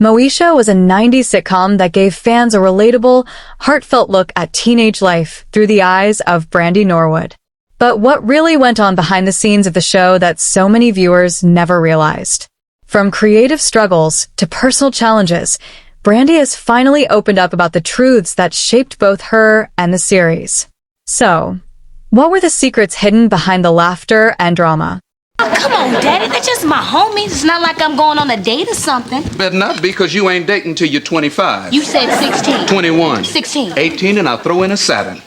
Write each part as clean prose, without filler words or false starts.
Moesha was a 90s sitcom that gave fans a relatable, heartfelt look at teenage life through the eyes of Brandy Norwood. But what really went on behind the scenes of the show that so many viewers never realized? From creative struggles to personal challenges, Brandy has finally opened up about the truths that shaped both her and the series. So, what were the secrets hidden behind the laughter and drama? Oh, come on, Daddy. They're just my homies. It's not like I'm going on a date or something. Better not be, because you ain't dating till you're 25. You said 16. 21. 16. 18, and I'll throw in a Saturn.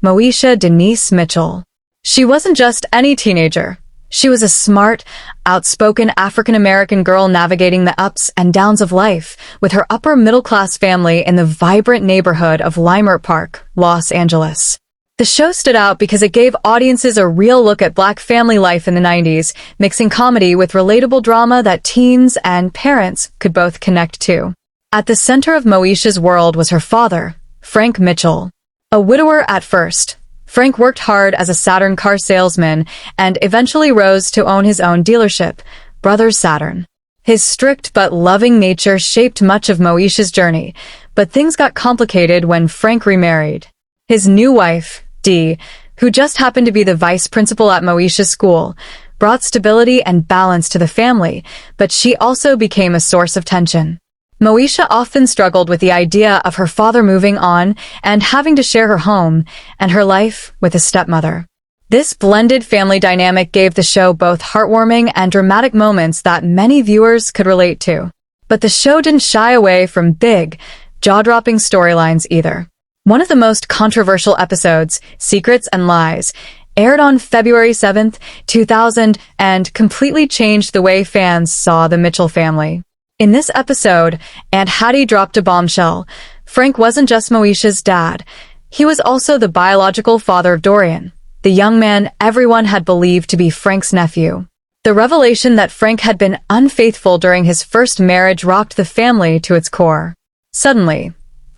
Moesha Denise Mitchell. She wasn't just any teenager. She was a smart, outspoken African-American girl navigating the ups and downs of life with her upper-middle-class family in the vibrant neighborhood of Leimert Park, Los Angeles. The show stood out because it gave audiences a real look at Black family life in the 90s, mixing comedy with relatable drama that teens and parents could both connect to. At the center of Moesha's world was her father, Frank Mitchell. A widower at first, Frank worked hard as a Saturn car salesman and eventually rose to own his own dealership, Brothers Saturn. His strict but loving nature shaped much of Moesha's journey, but things got complicated when Frank remarried. His new wife, Dee, who just happened to be the vice principal at Moesha's school, brought stability and balance to the family, but she also became a source of tension. Moesha often struggled with the idea of her father moving on and having to share her home and her life with a stepmother. This blended family dynamic gave the show both heartwarming and dramatic moments that many viewers could relate to. But the show didn't shy away from big, jaw-dropping storylines either. One of the most controversial episodes, Secrets and Lies, aired on February 7th, 2000, and completely changed the way fans saw the Mitchell family. In this episode, Aunt Hattie dropped a bombshell. Frank wasn't just Moesha's dad. He was also the biological father of Dorian, the young man everyone had believed to be Frank's nephew. The revelation that Frank had been unfaithful during his first marriage rocked the family to its core. Suddenly,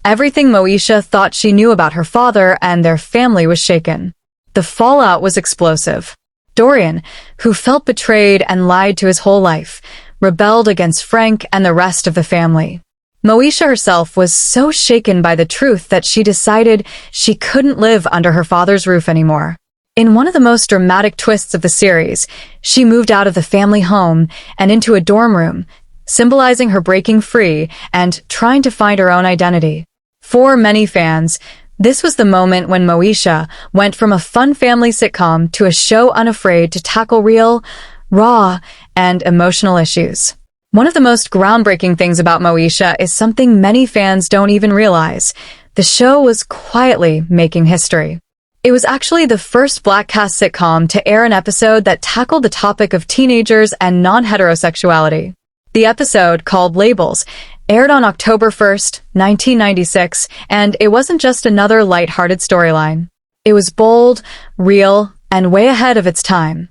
everything Moesha thought she knew about her father and their family was shaken. The fallout was explosive. Dorian, who felt betrayed and lied to his whole life, rebelled against Frank and the rest of the family. Moesha herself was so shaken by the truth that she decided she couldn't live under her father's roof anymore. In one of the most dramatic twists of the series, she moved out of the family home and into a dorm room, symbolizing her breaking free and trying to find her own identity. For many fans, this was the moment when Moesha went from a fun family sitcom to a show unafraid to tackle real, raw, and emotional issues. One of the most groundbreaking things about Moesha is something many fans don't even realize. The show was quietly making history. It was actually the first Black cast sitcom to air an episode that tackled the topic of teenagers and non-heterosexuality. The episode, called Labels, aired on October 1st, 1996, and it wasn't just another lighthearted storyline. It was bold, real, and way ahead of its time.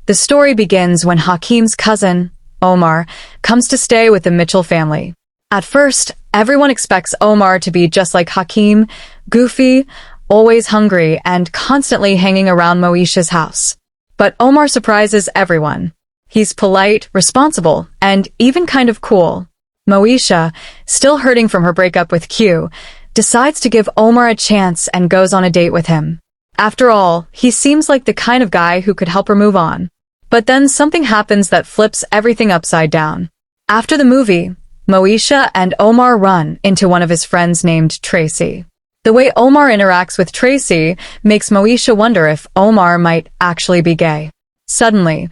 The story begins when Hakeem's cousin, Omar, comes to stay with the Mitchell family. At first, everyone expects Omar to be just like Hakeem, goofy, always hungry, and constantly hanging around Moesha's house. But Omar surprises everyone. He's polite, responsible, and even kind of cool. Moesha, still hurting from her breakup with Q, decides to give Omar a chance and goes on a date with him. After all, he seems like the kind of guy who could help her move on. But then something happens that flips everything upside down. After the movie, Moesha and Omar run into one of his friends named Tracy. The way Omar interacts with Tracy makes Moesha wonder if Omar might actually be gay. Suddenly,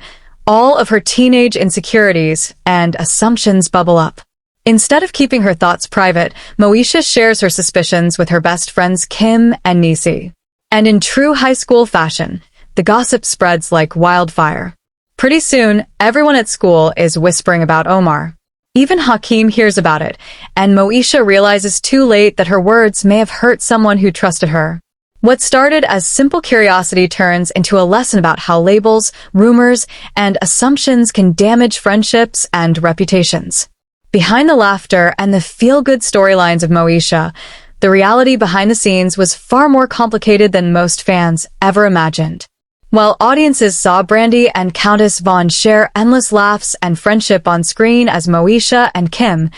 all of her teenage insecurities and assumptions bubble up. Instead of keeping her thoughts private, Moesha shares her suspicions with her best friends Kim and Nisi. And in true high school fashion, the gossip spreads like wildfire. Pretty soon, everyone at school is whispering about Omar. Even Hakeem hears about it, and Moesha realizes too late that her words may have hurt someone who trusted her. What started as simple curiosity turns into a lesson about how labels, rumors, and assumptions can damage friendships and reputations. Behind the laughter and the feel-good storylines of Moesha, the reality behind the scenes was far more complicated than most fans ever imagined. While audiences saw Brandy and Countess Vaughn share endless laughs and friendship on screen as Moesha and Kim,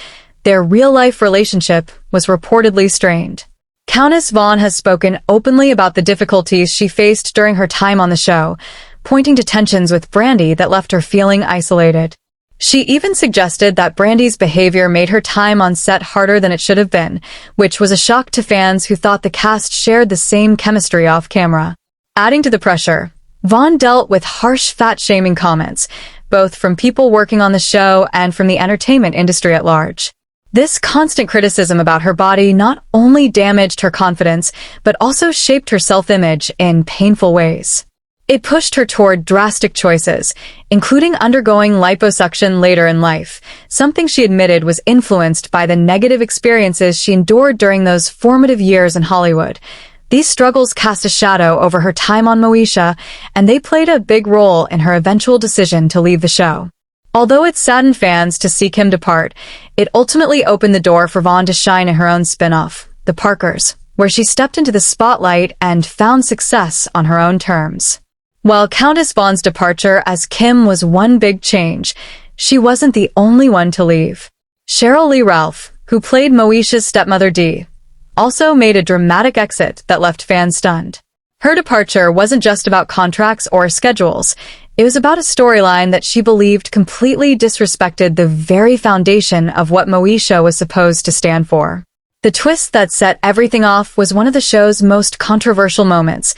their real-life relationship was reportedly strained. Countess Vaughn has spoken openly about the difficulties she faced during her time on the show, pointing to tensions with Brandy that left her feeling isolated. She even suggested that Brandy's behavior made her time on set harder than it should have been, which was a shock to fans who thought the cast shared the same chemistry off camera. Adding to the pressure, Vaughn dealt with harsh fat-shaming comments, both from people working on the show and from the entertainment industry at large. This constant criticism about her body not only damaged her confidence, but also shaped her self-image in painful ways. It pushed her toward drastic choices, including undergoing liposuction later in life, something she admitted was influenced by the negative experiences she endured during those formative years in Hollywood. These struggles cast a shadow over her time on Moesha, and they played a big role in her eventual decision to leave the show. Although it saddened fans to see Kim depart, it ultimately opened the door for Vaughn to shine in her own spin-off, The Parkers, where she stepped into the spotlight and found success on her own terms. While Countess Vaughn's departure as Kim was one big change, she wasn't the only one to leave. Cheryl Lee Ralph, who played Moesha's stepmother Dee, also made a dramatic exit that left fans stunned. Her departure wasn't just about contracts or schedules. It was about a storyline that she believed completely disrespected the very foundation of what Moesha was supposed to stand for. The twist that set everything off was one of the show's most controversial moments,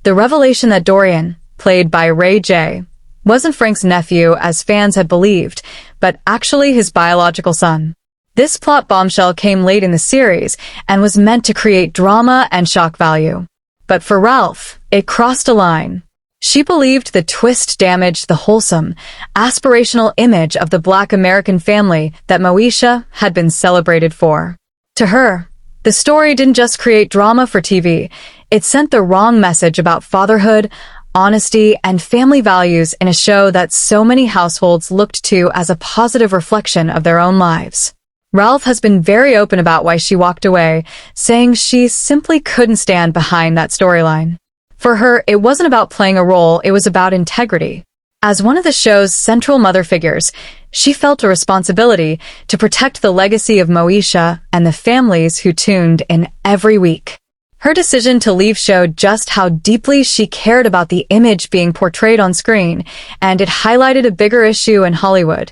the revelation that Dorian, played by Ray J, wasn't Frank's nephew as fans had believed, but actually his biological son. This plot bombshell came late in the series and was meant to create drama and shock value. But for Ralph, it crossed a line. She believed the twist damaged the wholesome, aspirational image of the Black American family that Moesha had been celebrated for. To her, the story didn't just create drama for TV, it sent the wrong message about fatherhood, honesty, and family values in a show that so many households looked to as a positive reflection of their own lives. Ralph has been very open about why she walked away, saying she simply couldn't stand behind that storyline. For her, it wasn't about playing a role, it was about integrity. As one of the show's central mother figures, she felt a responsibility to protect the legacy of Moesha and the families who tuned in every week. Her decision to leave showed just how deeply she cared about the image being portrayed on screen, and it highlighted a bigger issue in Hollywood,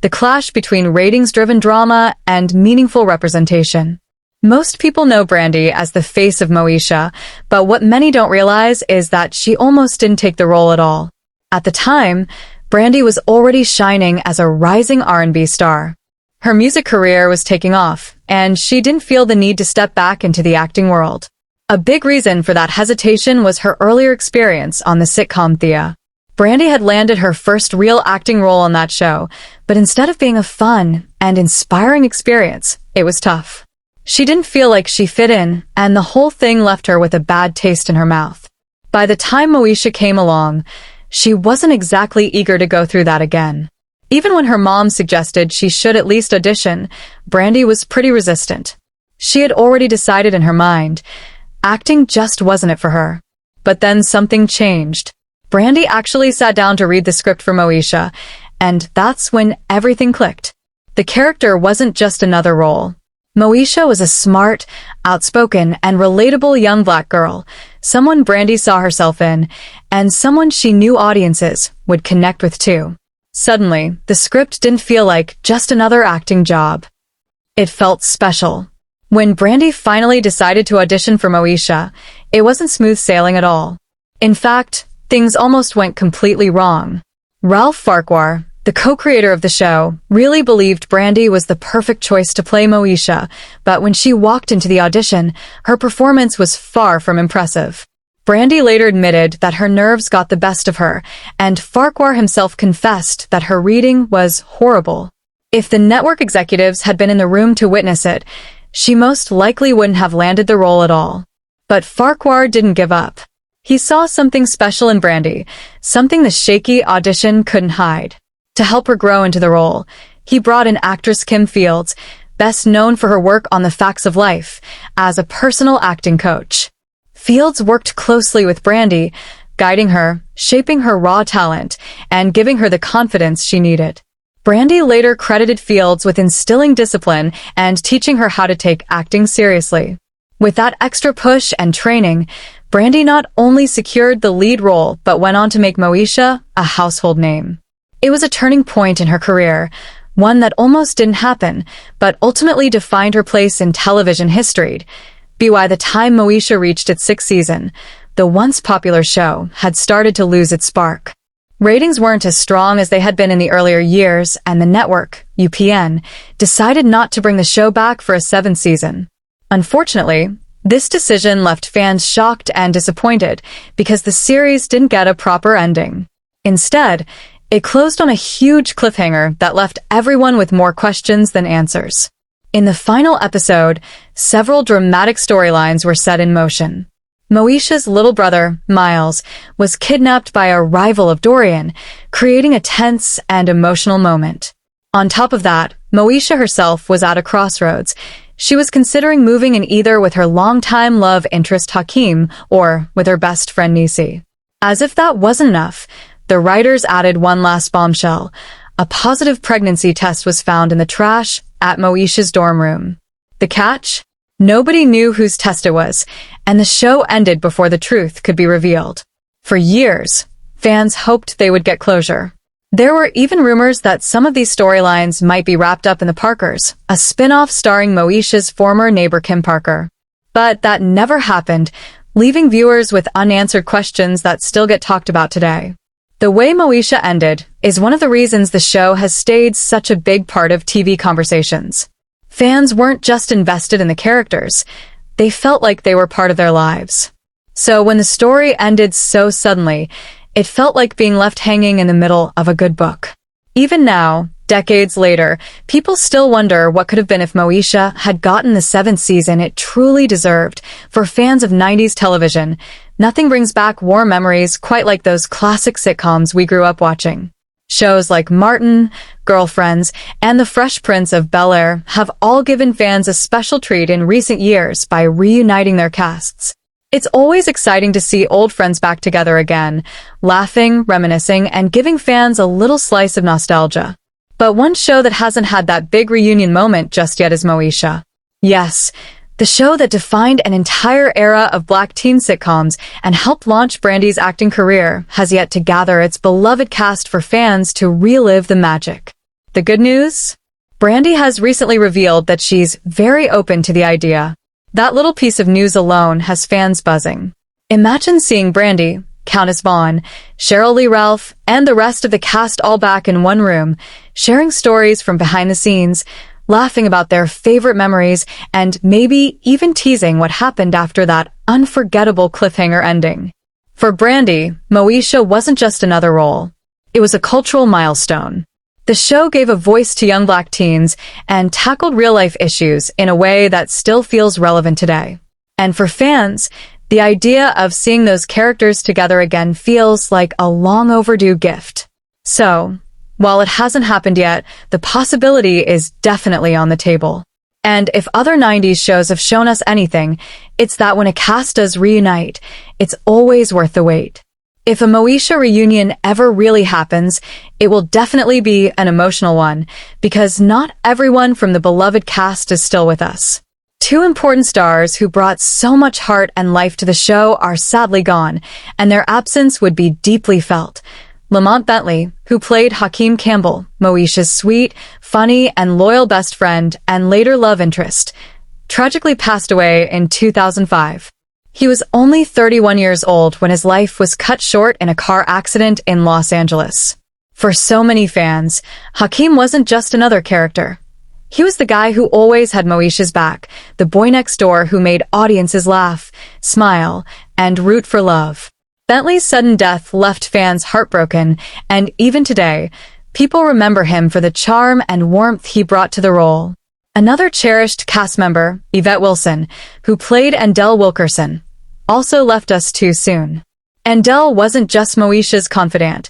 the clash between ratings-driven drama and meaningful representation. Most people know Brandy as the face of Moesha, but what many don't realize is that she almost didn't take the role at all. At the time, Brandy was already shining as a rising R&B star. Her music career was taking off, and she didn't feel the need to step back into the acting world. A big reason for that hesitation was her earlier experience on the sitcom Thea. Brandy had landed her first real acting role on that show, but instead of being a fun and inspiring experience, it was tough. She didn't feel like she fit in, and the whole thing left her with a bad taste in her mouth. By the time Moesha came along, she wasn't exactly eager to go through that again. Even when her mom suggested she should at least audition, Brandy was pretty resistant. She had already decided in her mind, acting just wasn't it for her. But then something changed. Brandy actually sat down to read the script for Moesha, and that's when everything clicked. The character wasn't just another role. Moesha was a smart, outspoken, and relatable young Black girl, someone Brandy saw herself in, and someone she knew audiences would connect with too. Suddenly, the script didn't feel like just another acting job. It felt special. When Brandy finally decided to audition for Moesha, it wasn't smooth sailing at all. In fact, things almost went completely wrong. Ralph Farquhar, the co-creator of the show, really believed Brandy was the perfect choice to play Moesha, but when she walked into the audition, her performance was far from impressive. Brandy later admitted that her nerves got the best of her, and Farquhar himself confessed that her reading was horrible. If the network executives had been in the room to witness it, she most likely wouldn't have landed the role at all. But Farquhar didn't give up. He saw something special in Brandy, something the shaky audition couldn't hide. To help her grow into the role, he brought in actress Kim Fields, best known for her work on The Facts of Life, as a personal acting coach. Fields worked closely with Brandy, guiding her, shaping her raw talent, and giving her the confidence she needed. Brandy later credited Fields with instilling discipline and teaching her how to take acting seriously. With that extra push and training, Brandy not only secured the lead role but went on to make Moesha a household name. It was a turning point in her career, one that almost didn't happen, but ultimately defined her place in television history. By the time Moesha reached its sixth season, the once popular show had started to lose its spark. Ratings weren't as strong as they had been in the earlier years, and the network, UPN, decided not to bring the show back for a seventh season. Unfortunately, this decision left fans shocked and disappointed because the series didn't get a proper ending. Instead, it closed on a huge cliffhanger that left everyone with more questions than answers. In the final episode, several dramatic storylines were set in motion. Moesha's little brother, Miles, was kidnapped by a rival of Dorian, creating a tense and emotional moment. On top of that, Moesha herself was at a crossroads. She was considering moving in either with her longtime love interest Hakeem or with her best friend Nisi. As if that wasn't enough, the writers added one last bombshell. A positive pregnancy test was found in the trash at Moesha's dorm room. The catch? Nobody knew whose test it was, and the show ended before the truth could be revealed. For years, fans hoped they would get closure. There were even rumors that some of these storylines might be wrapped up in The Parkers, a spin-off starring Moesha's former neighbor Kim Parker. But that never happened, leaving viewers with unanswered questions that still get talked about today. The way Moesha ended is one of the reasons the show has stayed such a big part of TV conversations. Fans weren't just invested in the characters, they felt like they were part of their lives. So when the story ended so suddenly, it felt like being left hanging in the middle of a good book. Even now, decades later, people still wonder what could have been if Moesha had gotten the seventh season it truly deserved. For fans of 90s television, nothing brings back warm memories quite like those classic sitcoms we grew up watching. Shows like Martin, Girlfriends, and The Fresh Prince of Bel-Air have all given fans a special treat in recent years by reuniting their casts. It's always exciting to see old friends back together again, laughing, reminiscing, and giving fans a little slice of nostalgia. But one show that hasn't had that big reunion moment just yet is Moesha. Yes, the show that defined an entire era of black teen sitcoms and helped launch Brandy's acting career has yet to gather its beloved cast for fans to relive the magic. The good news? Brandy has recently revealed that she's very open to the idea. That little piece of news alone has fans buzzing. Imagine seeing Brandy, Countess Vaughn, Cheryl Lee Ralph, and the rest of the cast all back in one room, sharing stories from behind the scenes, laughing about their favorite memories, and maybe even teasing what happened after that unforgettable cliffhanger ending. For Brandy, Moesha wasn't just another role. It was a cultural milestone. The show gave a voice to young black teens and tackled real-life issues in a way that still feels relevant today. And for fans, the idea of seeing those characters together again feels like a long overdue gift. So, while it hasn't happened yet, the possibility is definitely on the table. And if other 90s shows have shown us anything, it's that when a cast does reunite, it's always worth the wait. If a Moesha reunion ever really happens, it will definitely be an emotional one, because not everyone from the beloved cast is still with us. Two important stars who brought so much heart and life to the show are sadly gone, and their absence would be deeply felt. Lamont Bentley, who played Hakeem Campbell, Moesha's sweet, funny, and loyal best friend and later love interest, tragically passed away in 2005. He was only 31 years old when his life was cut short in a car accident in Los Angeles. For so many fans, Hakeem wasn't just another character. He was the guy who always had Moesha's back, the boy next door who made audiences laugh, smile, and root for love. Bentley's sudden death left fans heartbroken, and even today, people remember him for the charm and warmth he brought to the role. Another cherished cast member, Yvette Wilson, who played Andell Wilkerson, also left us too soon. Andell wasn't just Moesha's confidant.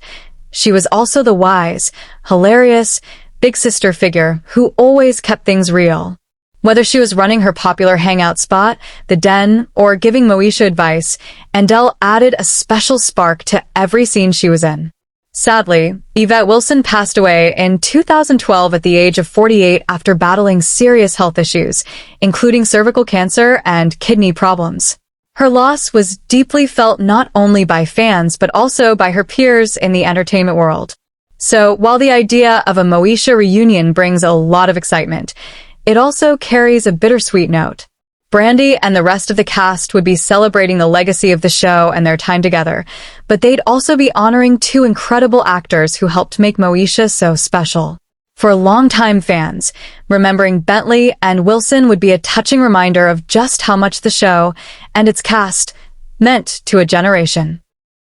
She was also the wise, hilarious, big sister figure who always kept things real. Whether she was running her popular hangout spot, the Den, or giving Moesha advice, Andell added a special spark to every scene she was in. Sadly, Yvette Wilson passed away in 2012 at the age of 48 after battling serious health issues, including cervical cancer and kidney problems. Her loss was deeply felt not only by fans but also by her peers in the entertainment world. So, while the idea of a Moesha reunion brings a lot of excitement, it also carries a bittersweet note. Brandy and the rest of the cast would be celebrating the legacy of the show and their time together, but they'd also be honoring two incredible actors who helped make Moesha so special. For longtime fans, remembering Bentley and Wilson would be a touching reminder of just how much the show and its cast meant to a generation.